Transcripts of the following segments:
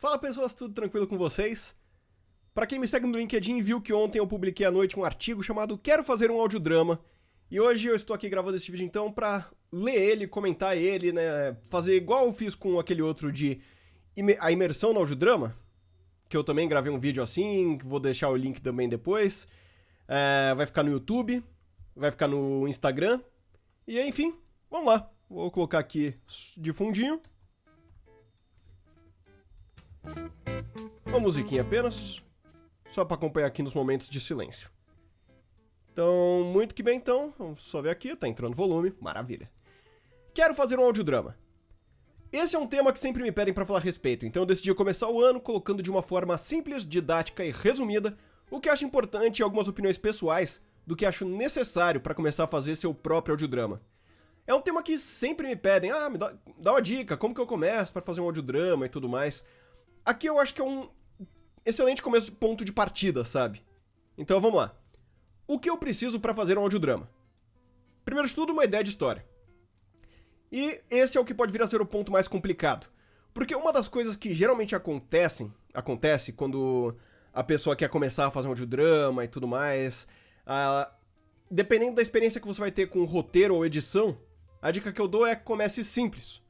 Fala pessoas, tudo tranquilo com vocês? Pra quem me segue no LinkedIn viu que ontem eu publiquei à noite um artigo chamado Quero Fazer um Audiodrama. E hoje eu estou aqui gravando esse vídeo então pra ler ele, comentar ele, né? Fazer igual eu fiz com aquele outro de a imersão no audiodrama, que eu também gravei um vídeo assim, vou deixar o link também depois. Vai ficar no YouTube, vai ficar no Instagram. E enfim, vamos lá. Vou colocar aqui de fundinho. Uma musiquinha apenas, só para acompanhar aqui nos momentos de silêncio. Então, muito que bem então, vamos só ver aqui, tá entrando volume, maravilha. Quero fazer um audiodrama. Esse é um tema que sempre me pedem para falar a respeito, então eu decidi começar o ano colocando de uma forma simples, didática e resumida o que acho importante e algumas opiniões pessoais do que acho necessário para começar a fazer seu próprio audiodrama. É um tema que sempre me pedem, me dá uma dica, como que eu começo para fazer um audiodrama e tudo mais. Aqui eu acho que é um excelente ponto de partida, sabe? Então vamos lá. O que eu preciso para fazer um audiodrama? Primeiro de tudo, uma ideia de história. E esse é o que pode vir a ser o ponto mais complicado. Porque uma das coisas que geralmente acontece quando a pessoa quer começar a fazer um audiodrama e tudo mais, dependendo da experiência que você vai ter com roteiro ou edição, a dica que eu dou é que comece simples.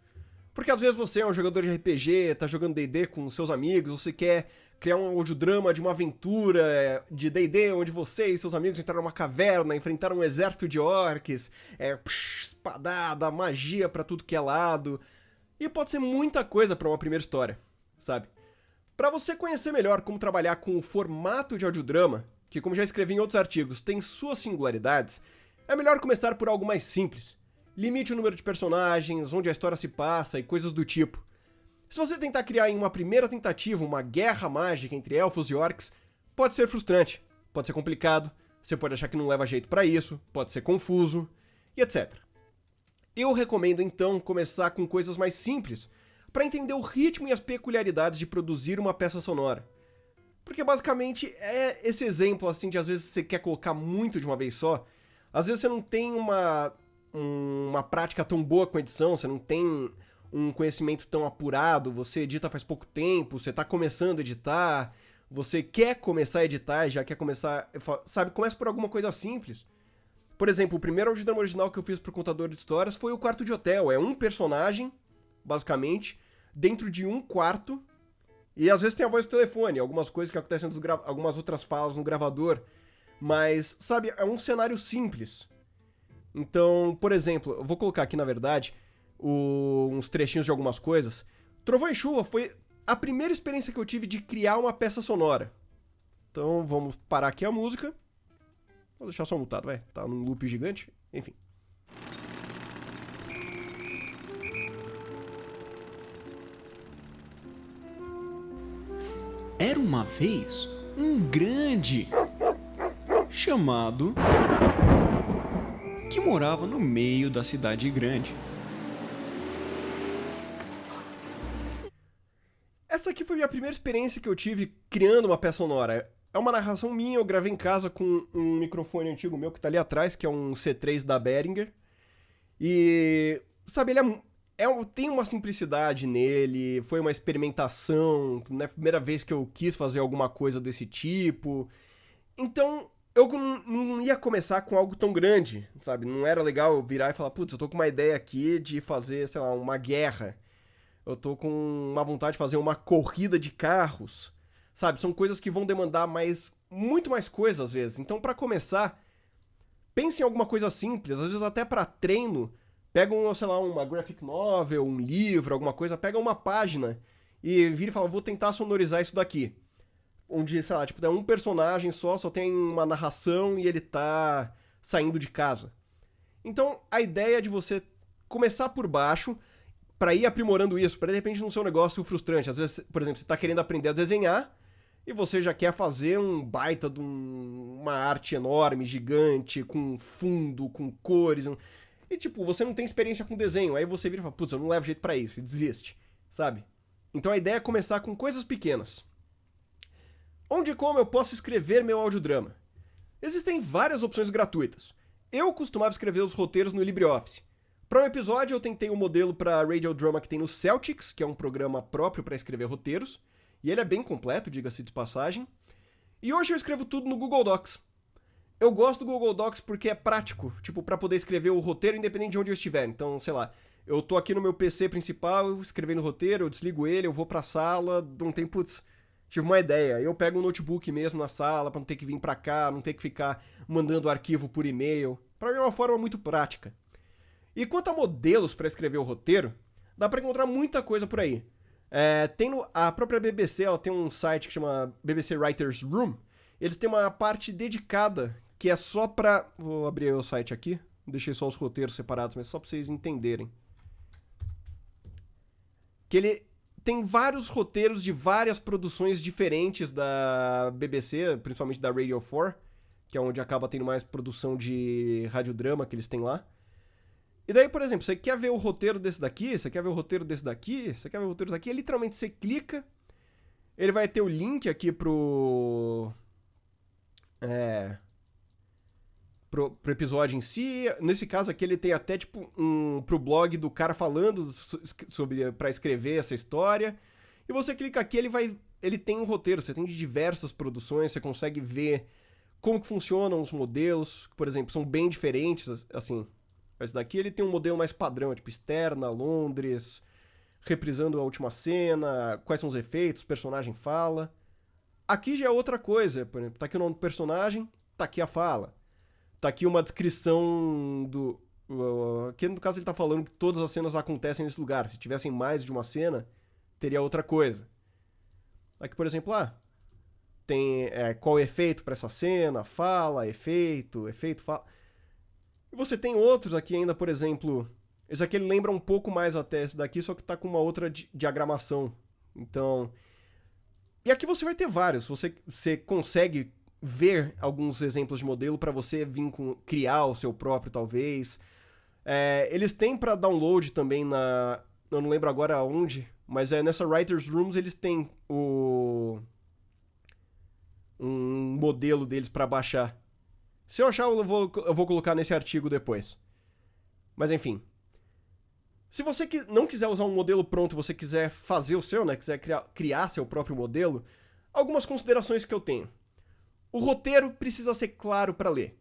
Porque às vezes você é um jogador de RPG, tá jogando D&D com seus amigos, você quer criar um audiodrama de uma aventura de D&D onde você e seus amigos entraram numa caverna, enfrentaram um exército de orcs, espadada, magia pra tudo que é lado. E pode ser muita coisa pra uma primeira história, sabe? Pra você conhecer melhor como trabalhar com o formato de audiodrama, que como já escrevi em outros artigos, tem suas singularidades, é melhor começar por algo mais simples. Limite o número de personagens, onde a história se passa e coisas do tipo. Se você tentar criar em uma primeira tentativa uma guerra mágica entre elfos e orcs, pode ser frustrante, pode ser complicado, você pode achar que não leva jeito pra isso, pode ser confuso, e etc. Eu recomendo então começar com coisas mais simples, para entender o ritmo e as peculiaridades de produzir uma peça sonora. Porque basicamente é esse exemplo assim de às vezes você quer colocar muito de uma vez só, às vezes você não tem uma prática tão boa com edição, você não tem um conhecimento tão apurado, você edita faz pouco tempo, você tá começando a editar, você quer começar a editar e já quer começar, sabe, começa por alguma coisa simples. Por exemplo, o primeiro audiodrama original que eu fiz pro contador de histórias foi o Quarto de Hotel, é um personagem, basicamente, dentro de um quarto, e às vezes tem a voz do telefone, algumas coisas que acontecem, algumas outras falas no gravador, mas, sabe, é um cenário simples. Então, por exemplo, eu vou colocar aqui, na verdade, uns trechinhos de algumas coisas. Trovão e Chuva foi a primeira experiência que eu tive de criar uma peça sonora. Então, vamos parar aqui a música. Vou deixar só mutado, vai. Tá num loop gigante. Enfim. Era uma vez um grande chamado que morava no meio da cidade grande. Essa aqui foi a minha primeira experiência que eu tive criando uma peça sonora. É uma narração minha, eu gravei em casa com um microfone antigo meu que tá ali atrás, que é um C3 da Behringer. E, sabe, ele tem uma simplicidade nele, foi uma experimentação, não é a primeira vez que eu quis fazer alguma coisa desse tipo. Então, eu não ia começar com algo tão grande, sabe? Não era legal eu virar e falar, putz, eu tô com uma ideia aqui de fazer, sei lá, uma guerra. Eu tô com uma vontade de fazer uma corrida de carros, sabe? São coisas que vão demandar muito mais coisa às vezes. Então, pra começar, pense em alguma coisa simples, às vezes até pra treino. Pega sei lá, uma graphic novel, um livro, alguma coisa, pega uma página e vira e fala, vou tentar sonorizar isso daqui. Onde, sei lá, tipo, é um personagem só tem uma narração e ele tá saindo de casa. Então, a ideia é de você começar por baixo pra ir aprimorando isso, pra de repente não ser um negócio frustrante. Às vezes, por exemplo, você tá querendo aprender a desenhar e você já quer fazer um baita de uma arte enorme, gigante, com fundo, com cores. E, tipo, você não tem experiência com desenho. Aí você vira e fala, putz, eu não levo jeito pra isso, e desiste, sabe? Então a ideia é começar com coisas pequenas. Onde e como eu posso escrever meu audiodrama? Existem várias opções gratuitas. Eu costumava escrever os roteiros no LibreOffice. Para um episódio eu tentei um modelo para Radiodrama que tem no Celtics, que é um programa próprio para escrever roteiros, E ele é bem completo, diga-se de passagem. E hoje eu escrevo tudo no Google Docs. Eu gosto do Google Docs porque é prático, tipo, pra poder escrever o roteiro independente de onde eu estiver. Então, sei lá, eu tô aqui no meu PC principal, escrevendo o roteiro, eu desligo ele, eu vou pra sala, não tem, putz, tive uma ideia. Eu pego um notebook mesmo na sala pra não ter que vir pra cá, não ter que ficar mandando arquivo por e-mail. Pra mim é uma forma muito prática. E quanto a modelos pra escrever o roteiro, dá pra encontrar muita coisa por aí. A própria BBC, ela tem um site que chama BBC Writers Room. Eles têm uma parte dedicada que é só pra... Vou abrir o site aqui. Deixei só os roteiros separados, mas só pra vocês entenderem. Que ele tem vários roteiros de várias produções diferentes da BBC, principalmente da Radio 4, que é onde acaba tendo mais produção de radiodrama que eles têm lá. E daí, por exemplo, você quer ver o roteiro desse daqui, você quer ver o roteiro desse daqui, você quer ver o roteiro daqui, literalmente você clica, ele vai ter o link aqui pro episódio em si. Nesse caso aqui ele tem até tipo pro blog do cara falando sobre para escrever essa história. E você clica aqui, ele tem um roteiro, você tem de diversas produções, você consegue ver como que funcionam os modelos, que, por exemplo, são bem diferentes, assim. Esse daqui ele tem um modelo mais padrão, tipo externa, Londres, reprisando a última cena, quais são os efeitos, o personagem fala. Aqui já é outra coisa, por exemplo, tá aqui o nome do personagem, tá aqui a fala. Tá aqui uma descrição do... Aqui no caso ele tá falando que todas as cenas acontecem nesse lugar. Se tivessem mais de uma cena, teria outra coisa. Aqui, por exemplo, tem qual é o efeito pra essa cena, fala, efeito, fala... E você tem outros aqui ainda, por exemplo... Esse aqui ele lembra um pouco mais até esse daqui, só que tá com uma outra diagramação. Então... E aqui você vai ter vários. Você consegue ver alguns exemplos de modelo para você vir criar o seu próprio, talvez. Eles têm para download também na... Eu não lembro agora onde, mas nessa Writers Rooms eles têm um modelo deles para baixar. Se eu achar, eu vou colocar nesse artigo depois. Mas enfim. Se você não quiser usar um modelo pronto, você quiser fazer o seu, né? Quiser criar seu próprio modelo, algumas considerações que eu tenho. O roteiro precisa ser claro para ler.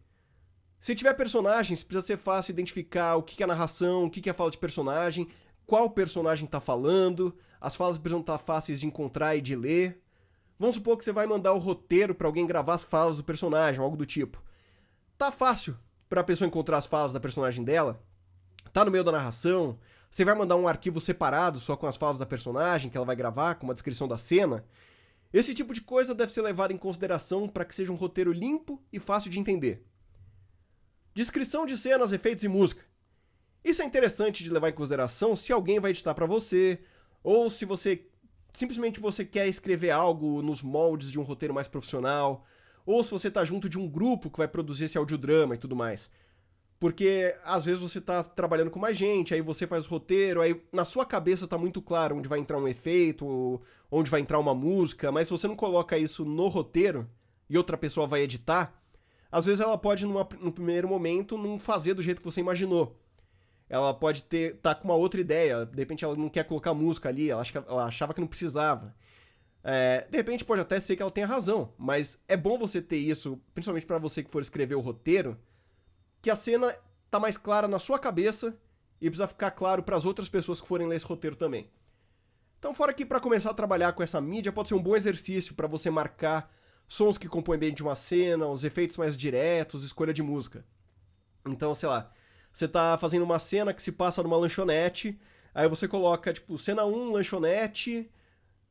Se tiver personagens, precisa ser fácil identificar o que é narração, o que é fala de personagem, qual personagem tá falando, as falas precisam estar fáceis de encontrar e de ler. Vamos supor que você vai mandar o roteiro para alguém gravar as falas do personagem, algo do tipo. Tá fácil pra pessoa encontrar as falas da personagem dela? Tá no meio da narração? Você vai mandar um arquivo separado só com as falas da personagem que ela vai gravar, com uma descrição da cena? Esse tipo de coisa deve ser levado em consideração para que seja um roteiro limpo e fácil de entender. Descrição de cenas, efeitos e música. Isso é interessante de levar em consideração se alguém vai editar para você, ou se você simplesmente você quer escrever algo nos moldes de um roteiro mais profissional, ou se você tá junto de um grupo que vai produzir esse audiodrama e tudo mais. Porque às vezes você tá trabalhando com mais gente, aí você faz o roteiro, aí na sua cabeça tá muito claro onde vai entrar um efeito, onde vai entrar uma música, mas se você não coloca isso no roteiro e outra pessoa vai editar, às vezes ela pode, no primeiro momento, não fazer do jeito que você imaginou. Ela pode tá com uma outra ideia, de repente ela não quer colocar música ali, ela achava que não precisava. De repente pode até ser que ela tenha razão, mas é bom você ter isso, principalmente pra você que for escrever o roteiro, que a cena tá mais clara na sua cabeça e precisa ficar claro para as outras pessoas que forem ler esse roteiro também. Então, fora que para começar a trabalhar com essa mídia pode ser um bom exercício para você marcar sons que compõem bem de uma cena, os efeitos mais diretos, escolha de música. Então, sei lá, você tá fazendo uma cena que se passa numa lanchonete, aí você coloca, tipo, cena 1, lanchonete,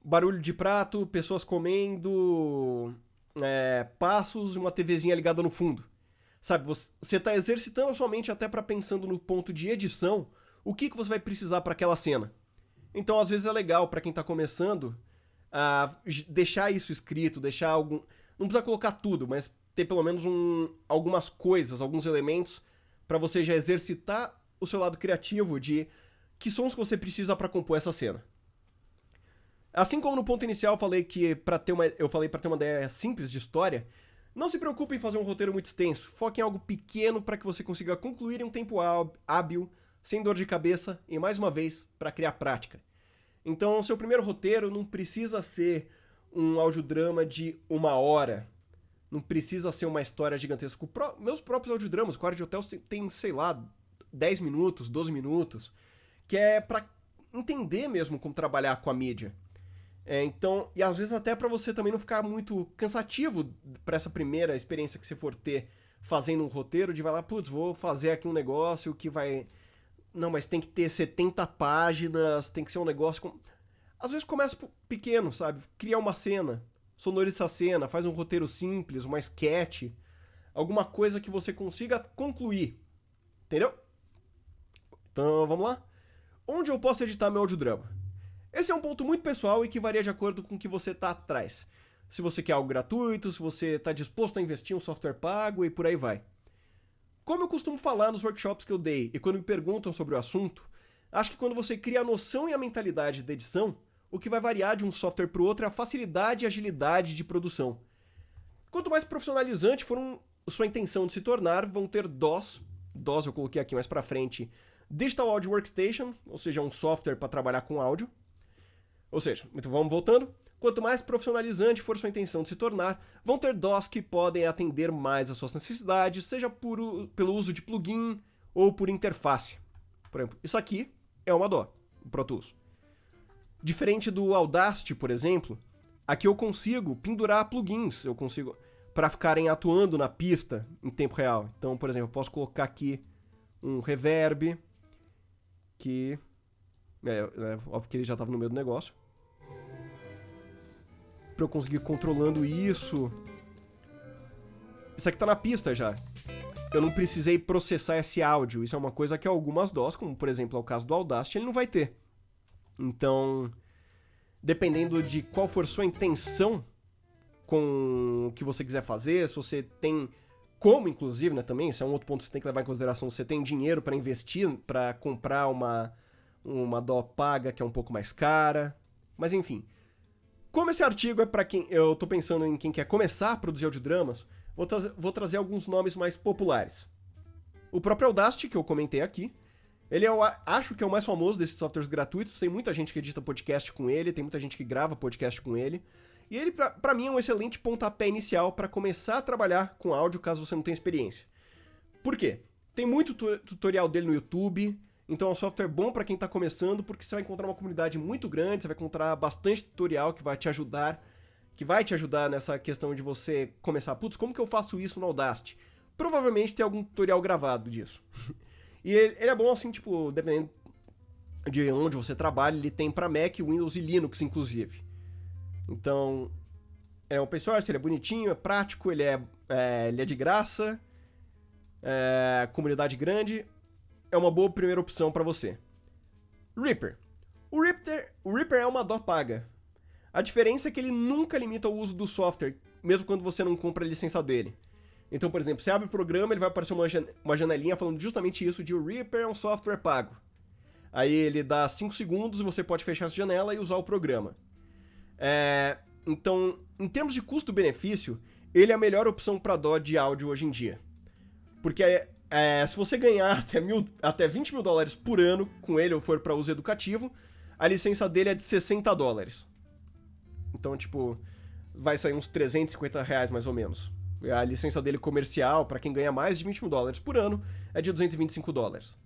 barulho de prato, pessoas comendo, passos e uma TVzinha ligada no fundo. Sabe, você tá exercitando a sua mente até pra pensando no ponto de edição, o que você vai precisar pra aquela cena. Então, às vezes é legal pra quem tá começando deixar isso escrito, deixar algum... Não precisa colocar tudo, mas ter pelo menos algumas coisas, alguns elementos pra você já exercitar o seu lado criativo de que sons que você precisa pra compor essa cena. Assim como no ponto inicial eu falei pra ter uma ideia simples de história, não se preocupe em fazer um roteiro muito extenso, foque em algo pequeno para que você consiga concluir em um tempo hábil, sem dor de cabeça e, mais uma vez, para criar prática. Então, seu primeiro roteiro não precisa ser um audiodrama de 1 hora. Não precisa ser uma história gigantesca. Meus próprios audiodramas, Quarto de Hotel, tem, sei lá, 10 minutos, 12 minutos, que é pra entender mesmo como trabalhar com a mídia. Então, e às vezes até pra você também não ficar muito cansativo pra essa primeira experiência que você for ter fazendo um roteiro, de vai lá, putz, vou fazer aqui um negócio que vai... Não, mas tem que ter 70 páginas, tem que ser um negócio com... Às vezes começa pequeno, sabe? Cria uma cena, sonoriza a cena, faz um roteiro simples, uma sketch, alguma coisa que você consiga concluir. Entendeu? Então, vamos lá? Onde eu posso editar meu audiodrama? Esse é um ponto muito pessoal e que varia de acordo com o que você está atrás. Se você quer algo gratuito, se você está disposto a investir em um software pago e por aí vai. Como eu costumo falar nos workshops que eu dei e quando me perguntam sobre o assunto, acho que quando você cria a noção e a mentalidade da edição, o que vai variar de um software para o outro é a facilidade e agilidade de produção. Quanto mais profissionalizante for sua intenção de se tornar, vão ter DAWs eu coloquei aqui mais para frente, Digital Audio Workstation, ou seja, um software para trabalhar com áudio. Ou seja, então vamos voltando. Quanto mais profissionalizante for sua intenção de se tornar, vão ter DAWs que podem atender mais às suas necessidades, seja pelo uso de plugin ou por interface. Por exemplo, isso aqui é uma DAW, o Pro Tools. Diferente do Audacity, por exemplo, aqui eu consigo pendurar plugins, eu consigo para ficarem atuando na pista em tempo real. Então, por exemplo, eu posso colocar aqui um reverb, que óbvio que ele já estava no meio do negócio, para eu conseguir ir controlando isso. Isso aqui tá na pista já. Eu não precisei processar esse áudio. Isso é uma coisa que algumas DAWs, como por exemplo é o caso do Audacity, ele não vai ter. Então, dependendo de qual for sua intenção com o que você quiser fazer, se você tem como, inclusive, né, também, isso é um outro ponto que você tem que levar em consideração, se você tem dinheiro para investir, para comprar uma DAW paga que é um pouco mais cara. Mas enfim, como esse artigo é para quem eu tô pensando em quem quer começar a produzir audiodramas, vou trazer alguns nomes mais populares. O próprio Audacity, que eu comentei aqui, ele acho que é o mais famoso desses softwares gratuitos, tem muita gente que edita podcast com ele, tem muita gente que grava podcast com ele, e ele pra mim é um excelente pontapé inicial para começar a trabalhar com áudio caso você não tenha experiência. Por quê? Tem muito tutorial dele no YouTube, então é um software bom para quem tá começando, porque você vai encontrar uma comunidade muito grande, você vai encontrar bastante tutorial que vai te ajudar nessa questão de você começar, putz, como que eu faço isso no Audacity? Provavelmente tem algum tutorial gravado disso. E ele é bom assim, tipo, dependendo de onde você trabalha, ele tem para Mac, Windows e Linux, inclusive. Então, é open source, ele é bonitinho, é prático, ele é de graça, comunidade grande, é uma boa primeira opção para você. Reaper. O Reaper é uma DAW paga. A diferença é que ele nunca limita o uso do software, mesmo quando você não compra a licença dele. Então, por exemplo, você abre o programa, ele vai aparecer uma janelinha falando justamente isso, de o Reaper é um software pago. Aí ele dá 5 segundos e você pode fechar essa janela e usar o programa. Então, em termos de custo-benefício, ele é a melhor opção para DAW de áudio hoje em dia. Porque se você ganhar até $20 mil por ano com ele ou for para uso educativo, a licença dele é de $60. Então, tipo, vai sair uns R$350 mais ou menos. A licença dele comercial, para quem ganha mais de $20 mil por ano, é de $225.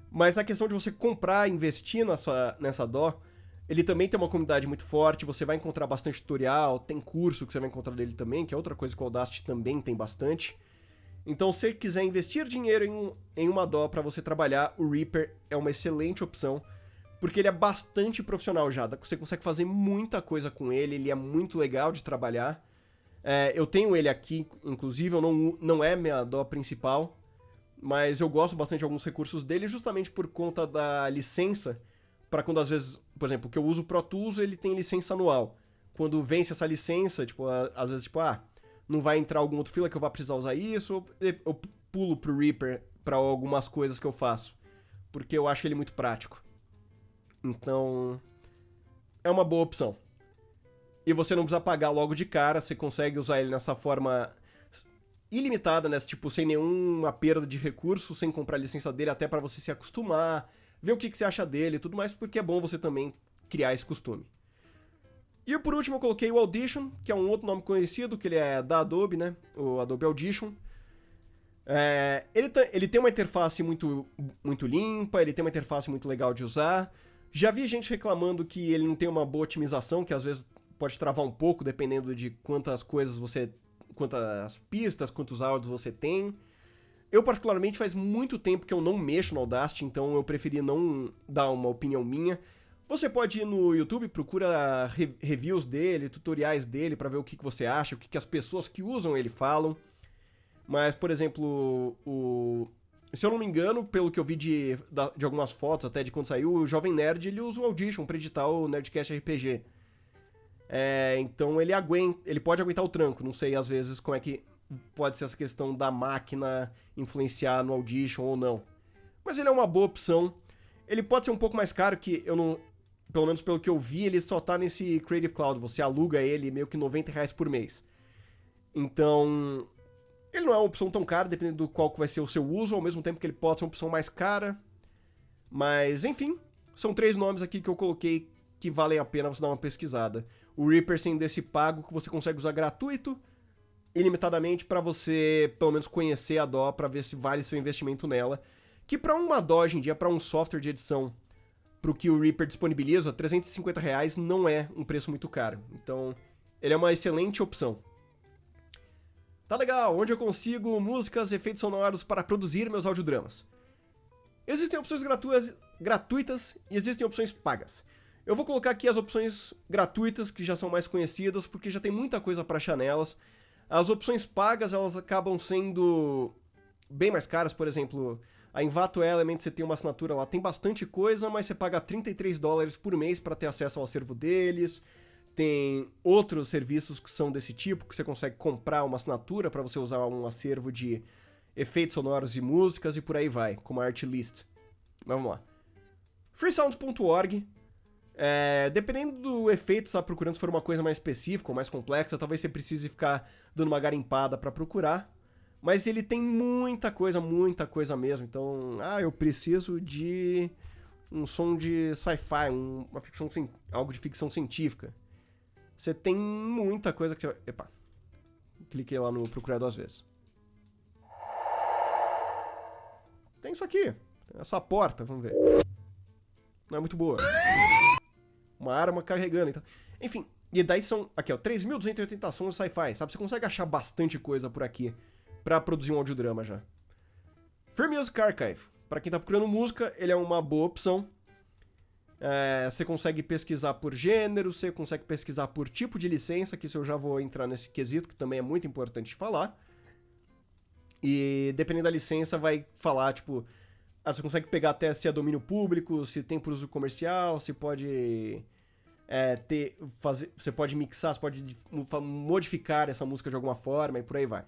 Mas na questão de você comprar e investir nessa DAW, ele também tem uma comunidade muito forte, você vai encontrar bastante tutorial, tem curso que você vai encontrar dele também, que é outra coisa que o Audacity também tem bastante. Então, se você quiser investir dinheiro em uma DAW para você trabalhar, o Reaper é uma excelente opção, porque ele é bastante profissional já, você consegue fazer muita coisa com ele, ele é muito legal de trabalhar. Eu tenho ele aqui, inclusive, não é minha DAW principal, mas eu gosto bastante de alguns recursos dele, justamente por conta da licença, para quando às vezes, por exemplo, que eu uso o Pro Tools, ele tem licença anual. Quando vence essa licença, tipo, às vezes, tipo, não vai entrar algum outro fila que eu vá precisar usar isso, eu pulo pro Reaper para algumas coisas que eu faço, porque eu acho ele muito prático. Então, é uma boa opção. E você não precisa pagar logo de cara, você consegue usar ele nessa forma ilimitada, né? Tipo, sem nenhuma perda de recursos, sem comprar a licença dele, até para você se acostumar, ver o que você acha dele e tudo mais, porque é bom você também criar esse costume. E por último eu coloquei o Audition, que é um outro nome conhecido, que ele é da Adobe, né? O Adobe Audition. Ele tem uma interface muito limpa, ele tem uma interface muito legal de usar. Já vi gente reclamando que ele não tem uma boa otimização, que às vezes pode travar um pouco, dependendo de quantas pistas, quantos áudios você tem. Eu, particularmente, faz muito tempo que eu não mexo no Audacity, então eu preferi não dar uma opinião minha. Você pode ir no YouTube, procura reviews dele, tutoriais dele, pra ver o que você acha, o que as pessoas que usam ele falam. Mas, por exemplo, se eu não me engano, pelo que eu vi de algumas fotos, até de quando saiu, o Jovem Nerd, ele usa o Audition pra editar o Nerdcast RPG. Então ele pode aguentar o tranco, não sei às vezes como é que pode ser essa questão da máquina influenciar no Audition ou não. Mas ele é uma boa opção. Ele pode ser um pouco mais caro, que eu não... Pelo menos pelo que eu vi, ele só tá nesse Creative Cloud. Você aluga ele meio que R$90 por mês. Então, ele não é uma opção tão cara, dependendo do qual que vai ser o seu uso, ao mesmo tempo que ele pode ser uma opção mais cara. Mas, enfim, são 3 nomes aqui que eu coloquei que valem a pena você dar uma pesquisada. O Reaper sendo esse pago que você consegue usar gratuito, ilimitadamente, pra você, pelo menos, conhecer a DAW, pra ver se vale seu investimento nela. Que pra uma DAW hoje em dia, pra um software de edição, pro que o Reaper disponibiliza, R$350 não é um preço muito caro. Então, ele é uma excelente opção. Tá legal, onde eu consigo músicas e efeitos sonoros para produzir meus audiodramas? Existem opções gratuitas e existem opções pagas. Eu vou colocar aqui as opções gratuitas, que já são mais conhecidas, porque já tem muita coisa para achar nelas. As opções pagas, elas acabam sendo bem mais caras. Por exemplo, a Envato Elements, você tem uma assinatura lá, tem bastante coisa, mas você paga $33 por mês para ter acesso ao acervo deles. Tem outros serviços que são desse tipo, que você consegue comprar uma assinatura para você usar um acervo de efeitos sonoros e músicas e por aí vai, como a Artlist. Vamos lá. freesound.org. Dependendo do efeito que você está procurando, se for uma coisa mais específica ou mais complexa, talvez você precise ficar dando uma garimpada para procurar. Mas ele tem muita coisa mesmo. Então, eu preciso de um som de sci-fi, algo de ficção científica. Você tem muita coisa que você vai... Epa, cliquei lá no procurar 2 vezes. Tem isso aqui, tem essa porta, vamos ver. Não é muito boa. Uma arma carregando, então. Enfim, e daí são, aqui ó, 3.280 sons de sci-fi, sabe? Você consegue achar bastante coisa por aqui pra produzir um audiodrama já. Free Music Archive, pra quem tá procurando música, ele é uma boa opção. Você consegue pesquisar por gênero, você consegue pesquisar por tipo de licença, que isso eu já vou entrar nesse quesito, que também é muito importante falar. E dependendo da licença, vai falar, tipo... você consegue pegar até se é domínio público, se tem por uso comercial, se pode você pode mixar, você pode modificar essa música de alguma forma e por aí vai.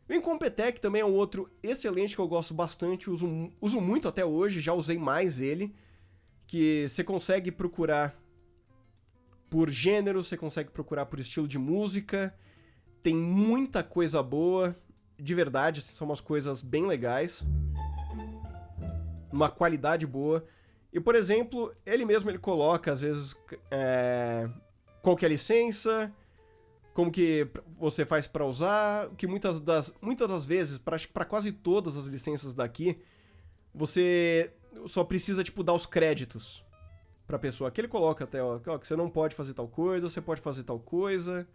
O Incompetech também é um outro excelente que eu gosto bastante, uso muito até hoje, já usei mais ele, que você consegue procurar por gênero, você consegue procurar por estilo de música, tem muita coisa boa, de verdade, são umas coisas bem legais, uma qualidade boa. E, por exemplo, ele coloca, às vezes, qual que é a licença, como que você faz pra usar, que muitas das vezes, para quase todas as licenças daqui, você só precisa, tipo, dar os créditos pra pessoa. Aqui ele coloca até, ó, que você não pode fazer tal coisa, você pode fazer tal coisa.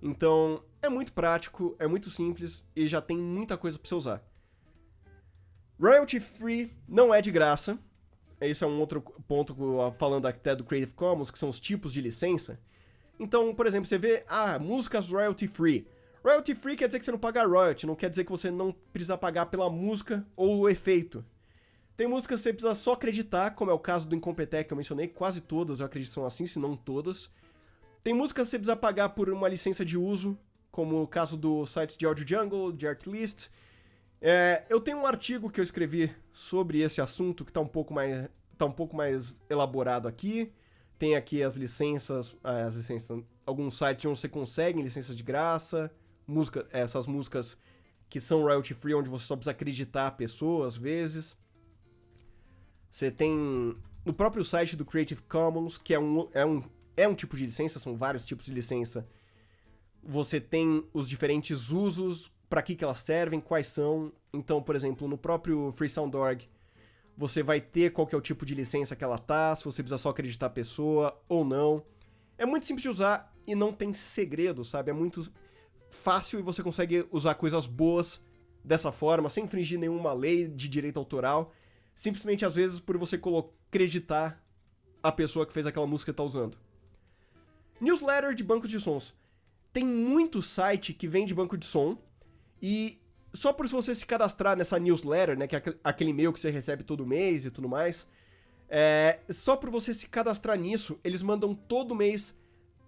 Então, é muito prático, é muito simples e já tem muita coisa pra você usar. Royalty Free não é de graça. Esse é um outro ponto, falando até do Creative Commons, que são os tipos de licença. Então, por exemplo, você vê, músicas royalty free. Royalty free quer dizer que você não paga royalty, não quer dizer que você não precisa pagar pela música ou o efeito. Tem músicas que você precisa só acreditar, como é o caso do Incompetech que eu mencionei, quase todas eu acredito são assim, se não todas. Tem músicas que você precisa pagar por uma licença de uso, como o caso do sites de Audio Jungle, de Artlist. Eu tenho um artigo que eu escrevi sobre esse assunto que tá um pouco mais elaborado aqui. Tem aqui as licenças, alguns sites onde você consegue licenças de graça, essas músicas que são royalty free, onde você só precisa acreditar a pessoa às vezes. Você tem no próprio site do Creative Commons, que é um tipo de licença, são vários tipos de licença. Você tem os diferentes usos, para que elas servem, quais são. Então, por exemplo, no próprio FreeSound.org, você vai ter qual que é o tipo de licença que ela tá, se você precisa só acreditar a pessoa ou não. É muito simples de usar e não tem segredo, sabe? É muito fácil e você consegue usar coisas boas dessa forma, sem infringir nenhuma lei de direito autoral. Simplesmente, às vezes, por você acreditar a pessoa que fez aquela música que tá usando. Newsletter de bancos de sons. Tem muito site que vende banco de som e só por você se cadastrar nessa newsletter, né, que é aquele e-mail que você recebe todo mês e tudo mais, só por você se cadastrar nisso, eles mandam todo mês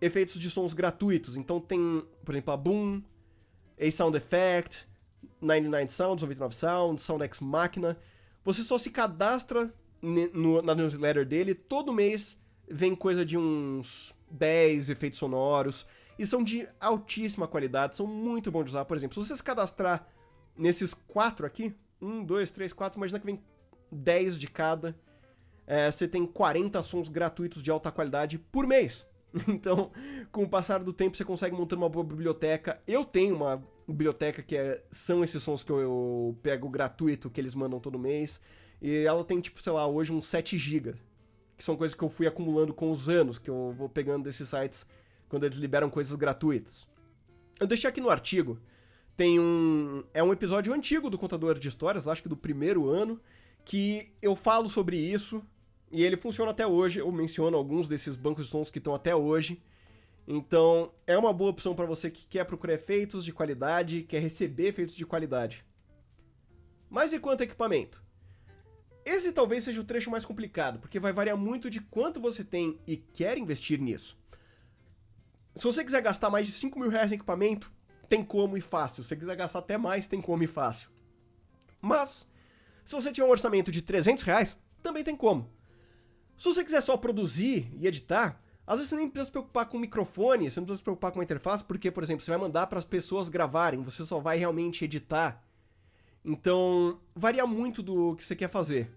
efeitos de sons gratuitos. Então tem, por exemplo, a Boom, a Sound Effect, 99 Sounds, 99 Sounds, Sound Ex Machina. Você só se cadastra na newsletter dele, todo mês vem coisa de uns 10 efeitos sonoros, e são de altíssima qualidade, são muito bons de usar. Por exemplo, se você se cadastrar nesses 4 aqui, 1, 2, 3, 4, imagina que vem 10 de cada, você tem 40 sons gratuitos de alta qualidade por mês. Então, com o passar do tempo, você consegue montar uma boa biblioteca. Eu tenho uma biblioteca que são esses sons que eu pego gratuito, que eles mandam todo mês, e ela tem, tipo, sei lá, hoje uns 7 GB, que são coisas que eu fui acumulando com os anos, que eu vou pegando desses sites quando eles liberam coisas gratuitas. Eu deixei aqui no artigo, tem um episódio antigo do Contador de Histórias, acho que do primeiro ano, que eu falo sobre isso, e ele funciona até hoje. Eu menciono alguns desses bancos de sons que estão até hoje. Então, é uma boa opção para você que quer procurar efeitos de qualidade, quer receber efeitos de qualidade. Mas e quanto a equipamento? Esse talvez seja o trecho mais complicado, porque vai variar muito de quanto você tem e quer investir nisso. Se você quiser gastar mais de 5 mil reais em equipamento, tem como e fácil. Se você quiser gastar até mais, tem como e fácil. Mas, se você tiver um orçamento de 300 reais, também tem como. Se você quiser só produzir e editar, às vezes você nem precisa se preocupar com o microfone, você não precisa se preocupar com a interface, porque, por exemplo, você vai mandar para as pessoas gravarem, você só vai realmente editar. Então, varia muito do que você quer fazer.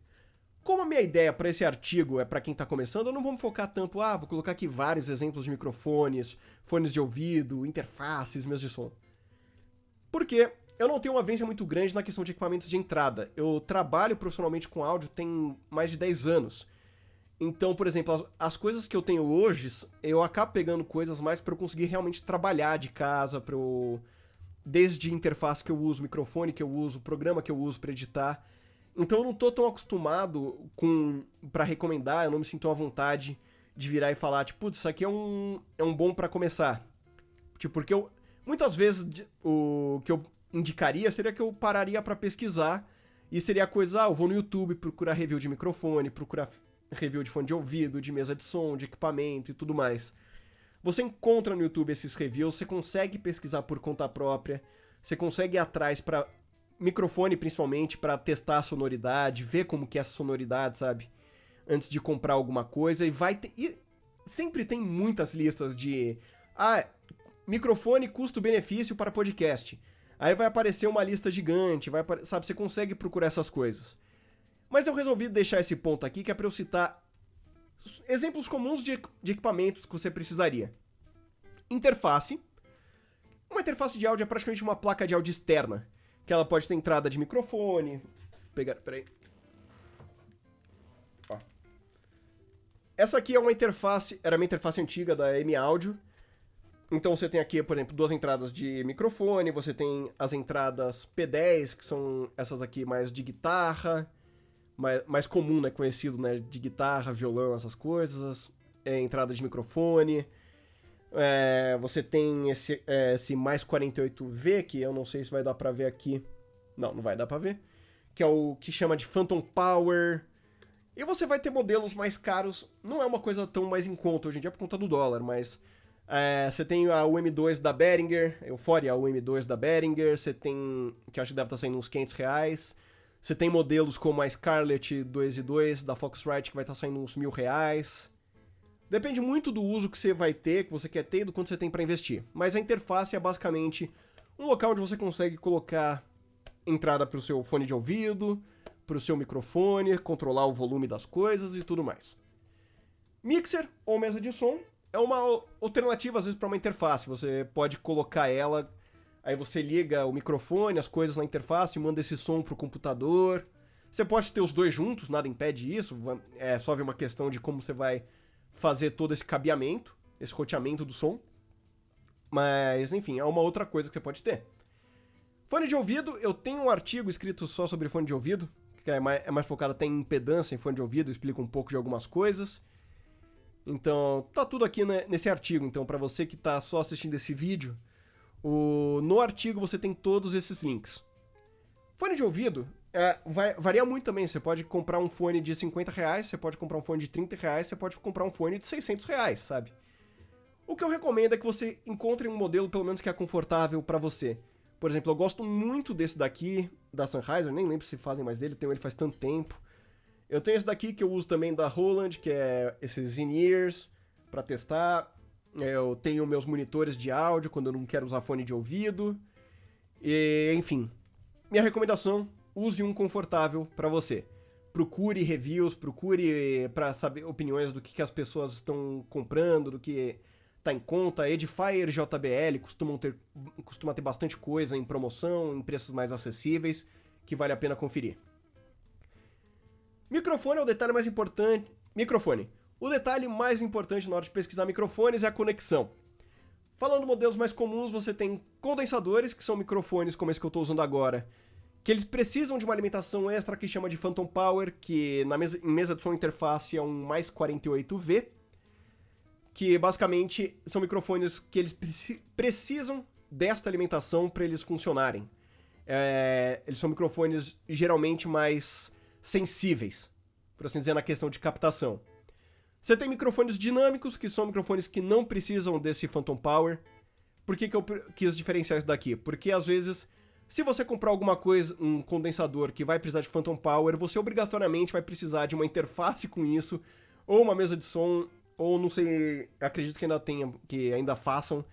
Como a minha ideia para esse artigo é para quem está começando, eu não vou me focar tanto, vou colocar aqui vários exemplos de microfones, fones de ouvido, interfaces, mesas de som. Porque eu não tenho uma vivência muito grande na questão de equipamentos de entrada. Eu trabalho profissionalmente com áudio tem mais de 10 anos. Então, por exemplo, as coisas que eu tenho hoje, eu acabo pegando coisas mais para eu conseguir realmente trabalhar de casa, desde interface que eu uso, microfone que eu uso, programa que eu uso para editar. Então eu não tô tão acostumado para recomendar, eu não me sinto à vontade de virar e falar, tipo, putz, isso aqui é um bom para começar. Tipo, porque muitas vezes o que eu indicaria seria que eu pararia para pesquisar e seria coisa, eu vou no YouTube procurar review de microfone, procurar review de fone de ouvido, de mesa de som, de equipamento e tudo mais. Você encontra no YouTube esses reviews, você consegue pesquisar por conta própria, você consegue ir atrás para microfone principalmente, para testar a sonoridade, ver como que é essa sonoridade, sabe? Antes de comprar alguma coisa, e sempre tem muitas listas de microfone custo-benefício para podcast. Aí vai aparecer uma lista gigante, sabe? Você consegue procurar essas coisas. Mas eu resolvi deixar esse ponto aqui, que é para eu citar exemplos comuns de equipamentos que você precisaria. Interface. Uma interface de áudio é praticamente uma placa de áudio externa, que ela pode ter entrada de microfone. Peraí. Ó. Essa aqui era uma interface antiga da M-Audio. Então você tem aqui, por exemplo, 2 entradas de microfone, você tem as entradas P10, que são essas aqui mais de guitarra, mais comum, né, conhecido, né, de guitarra, violão, essas coisas, entrada de microfone. Você tem esse mais 48V, que eu não sei se vai dar pra ver aqui. Não vai dar pra ver. Que é o que chama de Phantom Power. E você vai ter modelos mais caros. Não é uma coisa tão mais em conta hoje em dia por conta do dólar, mas você tem a UM2 da Behringer, Euphoria, a UM2 da Behringer. Você tem, que acho que deve estar saindo uns 500 reais. Você tem modelos como a Scarlett 2.2 da Focusrite, que vai estar saindo uns 1.000 reais. Depende muito do uso que você vai ter, que você quer ter e do quanto você tem para investir. Mas a interface é basicamente um local onde você consegue colocar entrada para o seu fone de ouvido, pro seu microfone, controlar o volume das coisas e tudo mais. Mixer ou mesa de som é uma alternativa, às vezes, para uma interface. Você pode colocar ela, aí você liga o microfone, as coisas na interface, manda esse som pro computador. Você pode ter os dois juntos, nada impede isso. É só ver uma questão de como você vai fazer todo esse cabeamento, esse roteamento do som. Mas, enfim, é uma outra coisa que você pode ter. Fone de ouvido, eu tenho um artigo escrito só sobre fone de ouvido, que é mais focado até em impedância em fone de ouvido, explica um pouco de algumas coisas. Então, tá tudo aqui nesse artigo. Então, para você que tá só assistindo esse vídeo, no artigo você tem todos esses links. Fone de ouvido varia muito também. Você pode comprar um fone de R$50, você pode comprar um fone de R$30, você pode comprar um fone de R$600, sabe? O que eu recomendo é que você encontre um modelo, pelo menos, que é confortável para você. Por exemplo, eu gosto muito desse daqui, da Sennheiser, nem lembro se fazem mais dele, tenho ele faz tanto tempo. Eu tenho esse daqui que eu uso também da Roland, que é esses in-ears, para testar. Eu tenho meus monitores de áudio, quando eu não quero usar fone de ouvido. E, enfim, minha recomendação, use um confortável para você. Procure reviews, procure para saber opiniões do que as pessoas estão comprando, do que tá em conta. Edifier JBL costuma ter bastante coisa em promoção, em preços mais acessíveis, que vale a pena conferir. Microfone é o detalhe mais importante. Microfone. O detalhe mais importante na hora de pesquisar microfones é a conexão. Falando de modelos mais comuns, você tem condensadores, que são microfones como esse que eu estou usando agora, que eles precisam de uma alimentação extra que chama de Phantom Power, que em mesa de som interface é um mais 48V, que basicamente são microfones que eles precisam desta alimentação para eles funcionarem. Eles são microfones geralmente mais sensíveis, por assim dizer, na questão de captação. Você tem microfones dinâmicos, que são microfones que não precisam desse Phantom Power. Por que eu quis diferenciar isso daqui? Porque às vezes, se você comprar alguma coisa, um condensador que vai precisar de Phantom Power, você obrigatoriamente vai precisar de uma interface com isso, ou uma mesa de som, ou não sei, acredito que ainda façam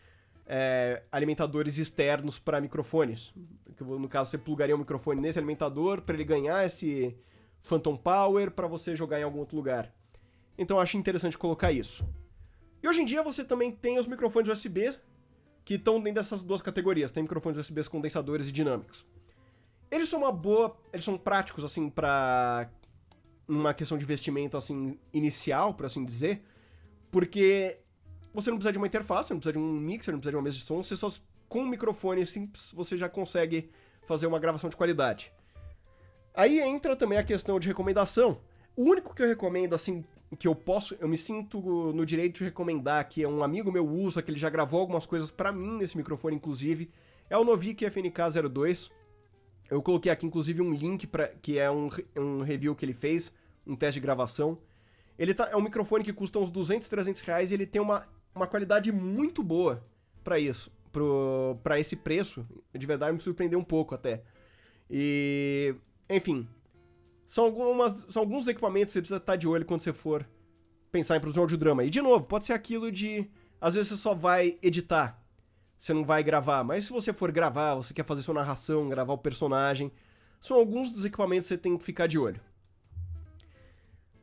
alimentadores externos para microfones. No caso, você plugaria o microfone nesse alimentador para ele ganhar esse Phantom Power para você jogar em algum outro lugar. Então eu acho interessante colocar isso. E hoje em dia você também tem os microfones USB que estão dentro dessas duas categorias. Tem microfones USB condensadores e dinâmicos. Eles são eles são práticos assim para uma questão de investimento assim inicial, por assim dizer, porque você não precisa de uma interface, não precisa de um mixer, não precisa de uma mesa de som, você só com um microfone simples você já consegue fazer uma gravação de qualidade. Aí entra também a questão de recomendação. O único que eu recomendo, assim, que eu me sinto no direito de recomendar, que é um amigo meu usa, que ele já gravou algumas coisas pra mim nesse microfone, inclusive, é o Novik FNK02. Eu coloquei aqui, inclusive, um link, que é um review que ele fez, um teste de gravação. É um microfone que custa uns 200, 300 reais e ele tem uma qualidade muito boa pra isso, pra esse preço. De verdade, me surpreendeu um pouco até. E, enfim, são alguns equipamentos que você precisa estar de olho quando você for pensar em produção de audiodrama. E, de novo, pode ser aquilo de, às vezes você só vai editar, você não vai gravar. Mas se você for gravar, você quer fazer sua narração, gravar o personagem, são alguns dos equipamentos que você tem que ficar de olho.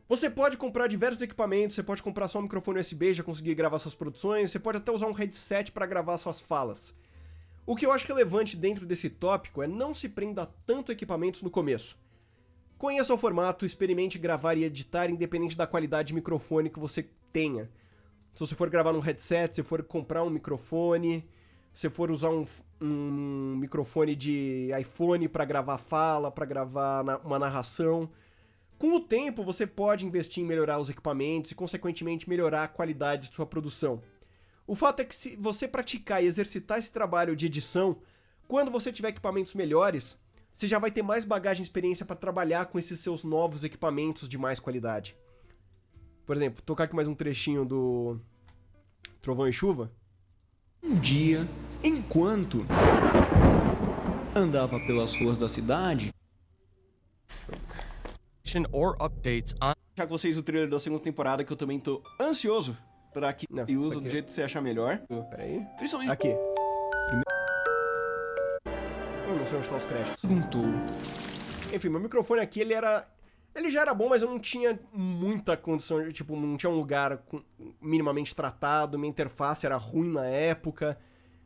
Você pode comprar diversos equipamentos, você pode comprar só um microfone USB e já conseguir gravar suas produções, você pode até usar um headset para gravar suas falas. O que eu acho relevante dentro desse tópico é não se prenda a tanto equipamentos no começo. Conheça o formato, experimente gravar e editar independente da qualidade de microfone que você tenha. Se você for gravar num headset, se for comprar um microfone, se for usar um microfone de iPhone para gravar fala, para gravar uma narração. Com o tempo, você pode investir em melhorar os equipamentos e, consequentemente, melhorar a qualidade de sua produção. O fato é que se você praticar e exercitar esse trabalho de edição, quando você tiver equipamentos melhores, você já vai ter mais bagagem e experiência para trabalhar com esses seus novos equipamentos de mais qualidade. Por exemplo, tocar aqui mais um trechinho do Trovão e Chuva. Um dia, enquanto andava pelas ruas da cidade, or updates on Já que vocês o trailer da segunda temporada, que eu também tô ansioso pra que... Não, e usa do jeito que você achar melhor. Pera aí. Principalmente... Aqui. Eu não sei onde estão os créditos. perguntou: Enfim, meu microfone aqui, ele já era bom, mas eu não tinha muita condição, tipo, não tinha um lugar minimamente tratado, minha interface era ruim na época.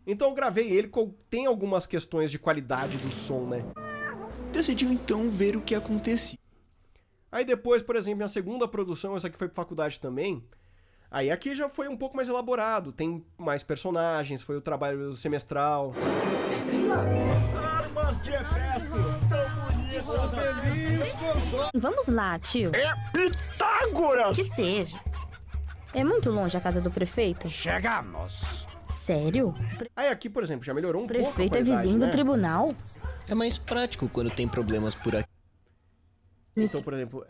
Então eu gravei ele, tem algumas questões de qualidade do som, né? Decidiu então ver o que acontecia. Aí depois, por exemplo, minha segunda produção, essa aqui foi pra faculdade também. Aí aqui já foi um pouco mais elaborado, tem mais personagens, foi o trabalho semestral. Armas de efeito, tão bonitas, Vamos lá, tio. É Pitágoras! Que seja. É muito longe a casa do prefeito? Chegamos! Sério? Aí aqui, por exemplo, já melhorou um O pouco a prefeito é qualidade, vizinho né? do tribunal? É mais prático quando tem problemas por aqui. Então, por exemplo,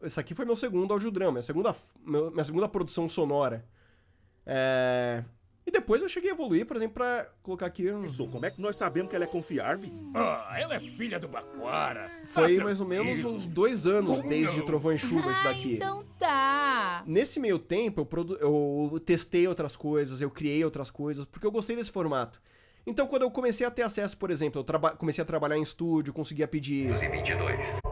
esse aqui foi meu segundo audiodrama, minha segunda produção sonora. E depois eu cheguei a evoluir, por exemplo, pra colocar aqui... Como é que nós sabemos que ela é confiável? Ah, ela é filha do Baquara. Foi mais ou menos uns 2 anos desde Trovão e Chuva esse daqui. Então tá. Nesse meio tempo, eu testei outras coisas, eu criei outras coisas, porque eu gostei desse formato. Então, quando eu comecei a ter acesso, por exemplo, eu comecei a trabalhar em estúdio, conseguia pedir... 22.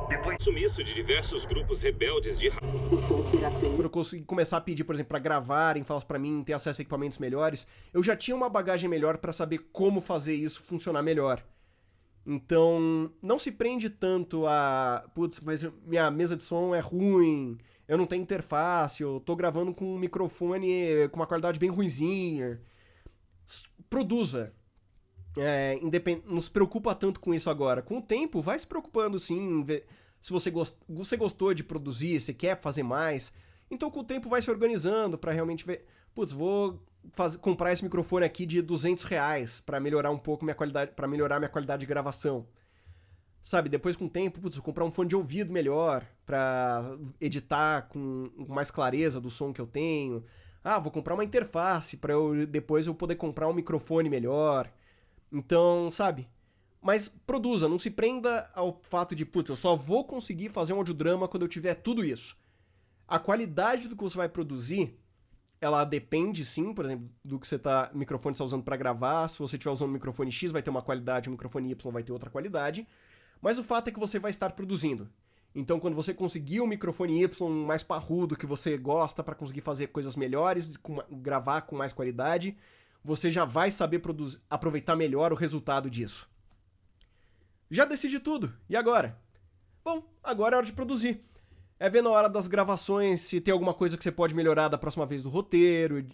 Depois do sumiço de diversos grupos rebeldes de Quando eu consegui começar a pedir, por exemplo, pra gravarem, falar pra mim, ter acesso a equipamentos melhores, eu já tinha uma bagagem melhor pra saber como fazer isso funcionar melhor. Então, não se prende tanto a... Putz, mas minha mesa de som é ruim, eu não tenho interface, eu tô gravando com um microfone com uma qualidade bem ruinzinha. Produza. Não se preocupa tanto com isso agora. Com o tempo, vai se preocupando sim, se você gostou de produzir, se quer fazer mais. Então com o tempo vai se organizando pra realmente ver, putz, vou comprar esse microfone aqui de R$200 pra melhorar um pouco minha qualidade, para melhorar minha qualidade de gravação. Sabe, depois com o tempo, putz, vou comprar um fone de ouvido melhor pra editar com mais clareza do som que eu tenho. Ah, vou comprar uma interface pra depois eu poder comprar um microfone melhor. Então, sabe? Mas produza, não se prenda ao fato de, putz, eu só vou conseguir fazer um audiodrama quando eu tiver tudo isso. A qualidade do que você vai produzir, ela depende sim, por exemplo, do que microfone está usando para gravar. Se você estiver usando um microfone X, vai ter uma qualidade, o microfone Y vai ter outra qualidade. Mas o fato é que você vai estar produzindo. Então, quando você conseguir um microfone Y mais parrudo, que você gosta para conseguir fazer coisas melhores, gravar com mais qualidade, você já vai saber aproveitar melhor o resultado disso. Já decidi tudo. E agora? Bom, agora é hora de produzir. É ver na hora das gravações se tem alguma coisa que você pode melhorar da próxima vez do roteiro.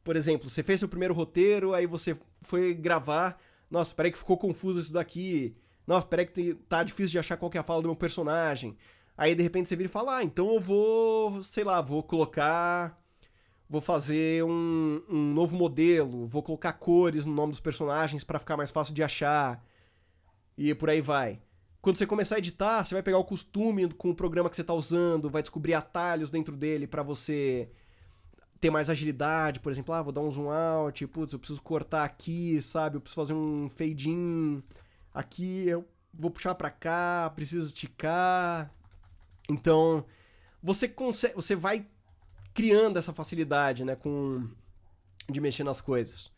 Por exemplo, você fez seu primeiro roteiro, aí você foi gravar. Nossa, peraí que ficou confuso isso daqui. Nossa, peraí que tá difícil de achar qual que é a fala do meu personagem. Aí de repente você vira e fala, então eu vou, sei lá, vou fazer um novo modelo, vou colocar cores no nome dos personagens pra ficar mais fácil de achar. E por aí vai. Quando você começar a editar, você vai pegar o costume com o programa que você tá usando, vai descobrir atalhos dentro dele pra você ter mais agilidade. Por exemplo, vou dar um zoom out, putz, eu preciso cortar aqui, sabe? Eu preciso fazer um fade in aqui, eu vou puxar pra cá, preciso esticar. Então, você vai criando essa facilidade, né, de mexer nas coisas.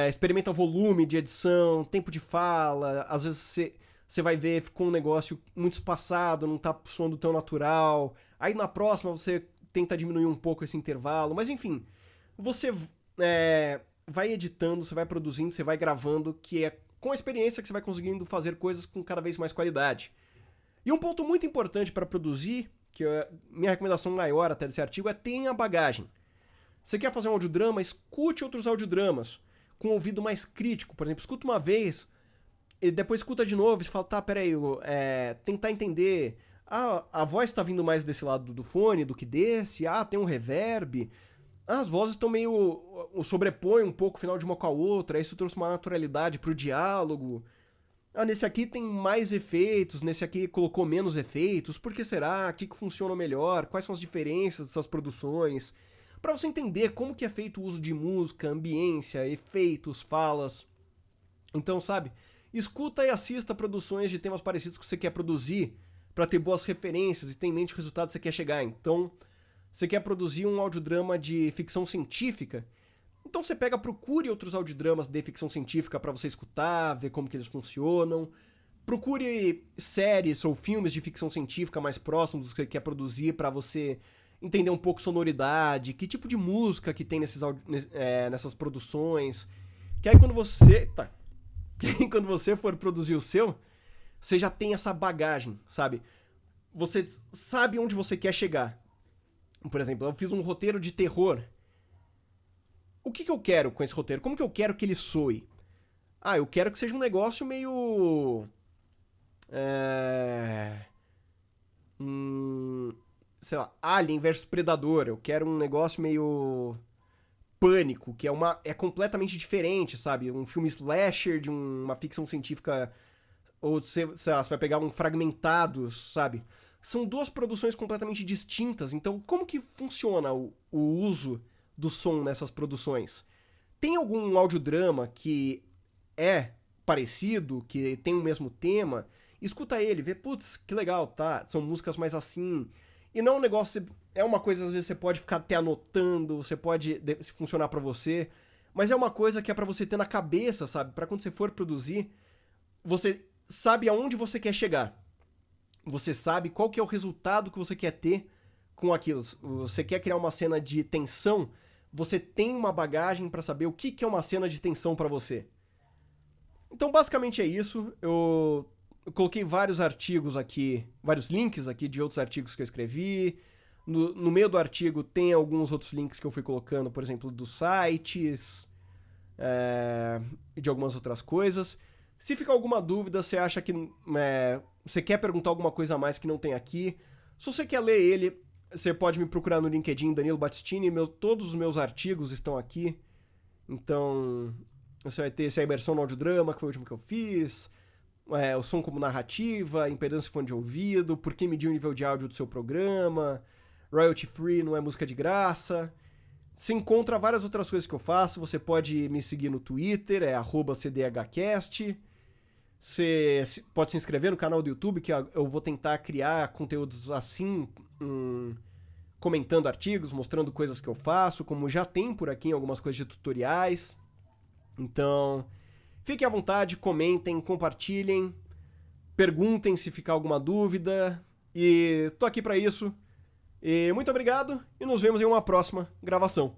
Experimenta volume de edição, tempo de fala, às vezes você vai ver, ficou um negócio muito espaçado, não tá soando tão natural, aí na próxima você tenta diminuir um pouco esse intervalo, mas enfim, você vai editando, você vai produzindo, você vai gravando, que é com a experiência que você vai conseguindo fazer coisas com cada vez mais qualidade. E um ponto muito importante para produzir, que minha recomendação maior até desse artigo, tenha bagagem. Você quer fazer um audiodrama? Escute outros audiodramas com um ouvido mais crítico. Por exemplo, escuta uma vez e depois escuta de novo e fala, tá, peraí, tentar entender. A voz tá vindo mais desse lado do fone do que desse. Tem um reverb. As vozes estão meio... sobrepõem um pouco o final de uma com a outra. Isso trouxe uma naturalidade pro diálogo. Nesse aqui tem mais efeitos, nesse aqui colocou menos efeitos. Por que será? O que funciona melhor? Quais são as diferenças dessas produções? Para você entender como que é feito o uso de música, ambiência, efeitos, falas. Então, sabe, escuta e assista produções de temas parecidos que você quer produzir para ter boas referências e ter em mente o resultado que você quer chegar. Então, você quer produzir um audiodrama de ficção científica? Então você procure outros audiodramas de ficção científica para você escutar, ver como que eles funcionam. procure séries ou filmes de ficção científica mais próximos do que você quer produzir pra você entender um pouco sonoridade, que tipo de música que tem nessas produções. Que aí quando você for produzir o seu, você já tem essa bagagem, sabe? Você sabe onde você quer chegar. Por exemplo, eu fiz um roteiro de terror. O que eu quero com esse roteiro? Como que eu quero que ele soe? Eu quero que seja um negócio meio... sei lá, Alien versus Predador. Eu quero um negócio meio... Pânico, que é completamente diferente, sabe? Um filme slasher de uma ficção científica... Ou, sei lá, você vai pegar um Fragmentados, sabe? São duas produções completamente distintas, então como que funciona o uso do som nessas produções? Tem algum audiodrama que é parecido, que tem o mesmo tema? Escuta ele, vê, putz, que legal, tá? São músicas mais assim. E não é um negócio, é uma coisa às vezes você pode ficar até anotando, você pode funcionar pra você, mas é uma coisa que é pra você ter na cabeça, sabe? Pra quando você for produzir, você sabe aonde você quer chegar. Você sabe qual que é o resultado que você quer ter com aquilo. Você quer criar uma cena de tensão, você tem uma bagagem pra saber o que é uma cena de tensão pra você. Então, basicamente é isso. Eu coloquei vários artigos aqui, vários links aqui de outros artigos que eu escrevi. No meio do artigo tem alguns outros links que eu fui colocando, por exemplo, dos sites e de algumas outras coisas. Se ficar alguma dúvida, você acha que você quer perguntar alguma coisa a mais que não tem aqui, se você quer ler ele, você pode me procurar no LinkedIn, Danilo Battistini, todos os meus artigos estão aqui. Então, você vai ter essa imersão no audiodrama, que foi o último que eu fiz, o som como narrativa, impedância e fone de ouvido, por que medir o nível de áudio do seu programa, royalty free não é música de graça. Você encontra várias outras coisas que eu faço, você pode me seguir no Twitter, @cdhcast. Você pode se inscrever no canal do YouTube, que eu vou tentar criar conteúdos assim, comentando artigos, mostrando coisas que eu faço, como já tem por aqui algumas coisas de tutoriais. Então, fiquem à vontade, comentem, compartilhem, perguntem se ficar alguma dúvida. E tô aqui pra isso. E muito obrigado e nos vemos em uma próxima gravação.